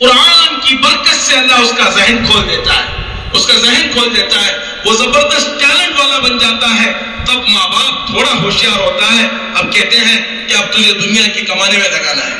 कुरान की बरकत से अल्लाह उसका जहन खोल देता है, उसका जहन खोल देता है, वो जबरदस्त टैलेंट वाला बन जाता है। तब माँ बाप थोड़ा होशियार होता है, अब कहते हैं कि अब तुझे दुनिया की कमाने में लगाना है।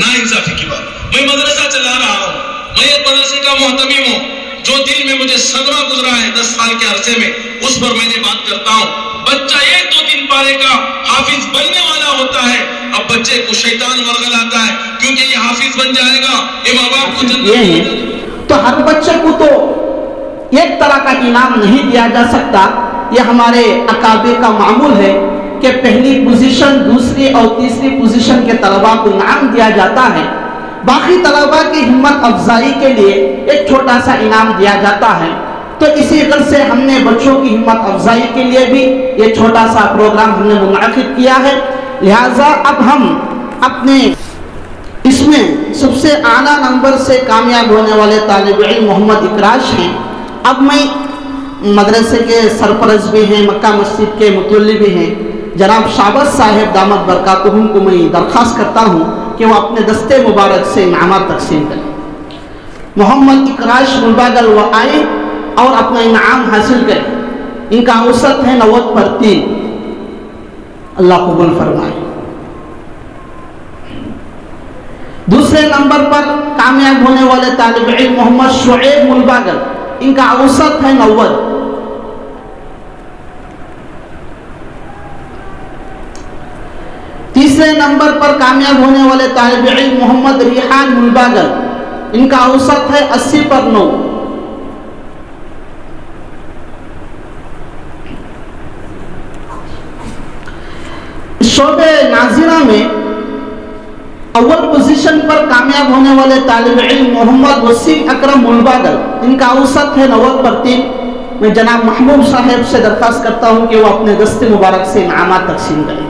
ना इंसाफी की बात। मैं मदरसा चला रहा हूँ, मैं एक मदरसे का मोहतमीम हूँ, जो दिल में मुझे सदमा गुजरा है 10 साल के अरसे में, उस पर मैंने बात करता हूँ। बच्चा 1-2-3 पारे का हाफिज बनने वाला होता है, अब बच्चे को शैतान वर्गलाता है क्योंकि ये हाफिज बन जाएगा, ये माँ बाप को जन्नत। तो हर बच्चे को तो एक तरह का इनाम नहीं दिया जा सकता। यह हमारे अकाबिर का मामूल है कि पहली पोजीशन, दूसरी और तीसरी पोजीशन के तलबा को इनाम दिया जाता है। बाकी तलबा की हिम्मत अफजाई के लिए एक छोटा सा इनाम दिया जाता है। तो इसी वजह से हमने बच्चों की हिम्मत अफजाई के लिए भी ये छोटा सा प्रोग्राम हमने मुनाकिद किया है। लिहाजा अब हम अपने इसमें सबसे आला नंबर से कामयाब होने वाले तालिब इल्म मोहम्मद इकराश हैं। अब मैं मदरसे के सरपरस्त भी हैं, मक्का मस्जिद के मुतवल्ली भी हैं, जनाब शाबाश साहिब दामद बरकातुहुम को मैं दरख्वास्त करता हूँ कि वो अपने दस्ते मुबारक से इनामात तकसीम करें। मोहम्मद इकराश मुबागल वो आए और अपना इनाम हासिल करें। इनका औसत है 90 पर 3। अल्लाह कबूल फरमाए। दूसरे नंबर पर कामयाब होने वाले तालिब इल्म मोहम्मद शुएब मुलबागल, इनका औसत है 90। तीसरे नंबर पर कामयाब होने वाले तालिब इल्म मोहम्मद रिहान मुलबागल, इनका औसत है 80 पर 9। शोबे नाजिरा में अव्वल पोजीशन पर कामयाब होने वाले तालिब इल्म मोहम्मद वसीम अकरम मुलबागल, इनका औसत है 90 पर 3। मैं जनाब महबूब साहब से दरख्वास्त करता हूं कि वो अपने दस्ते मुबारक से इनामात तकसीम करें।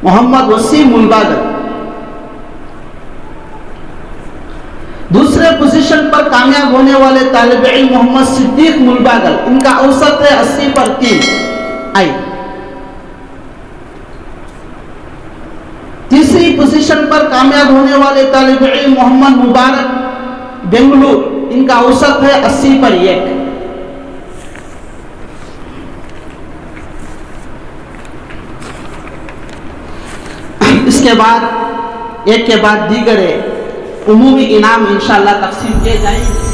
मोहम्मद वसीम मुलबागल। दूसरे पोजीशन पर कामयाब होने वाले तालिब इल्म मोहम्मद सिद्दीक मुलबागल, इनका औसत है 80 पर 3। आई तीसरी पोजीशन पर कामयाब होने वाले तालिब इल्म मोहम्मद मुबारक बेंगलुरु, इनका औसत है 80 पर 1। इसके बाद एक के बाद दीगर उमूमी इनाम इंशाअल्लाह तकसीम किए जाएंगे।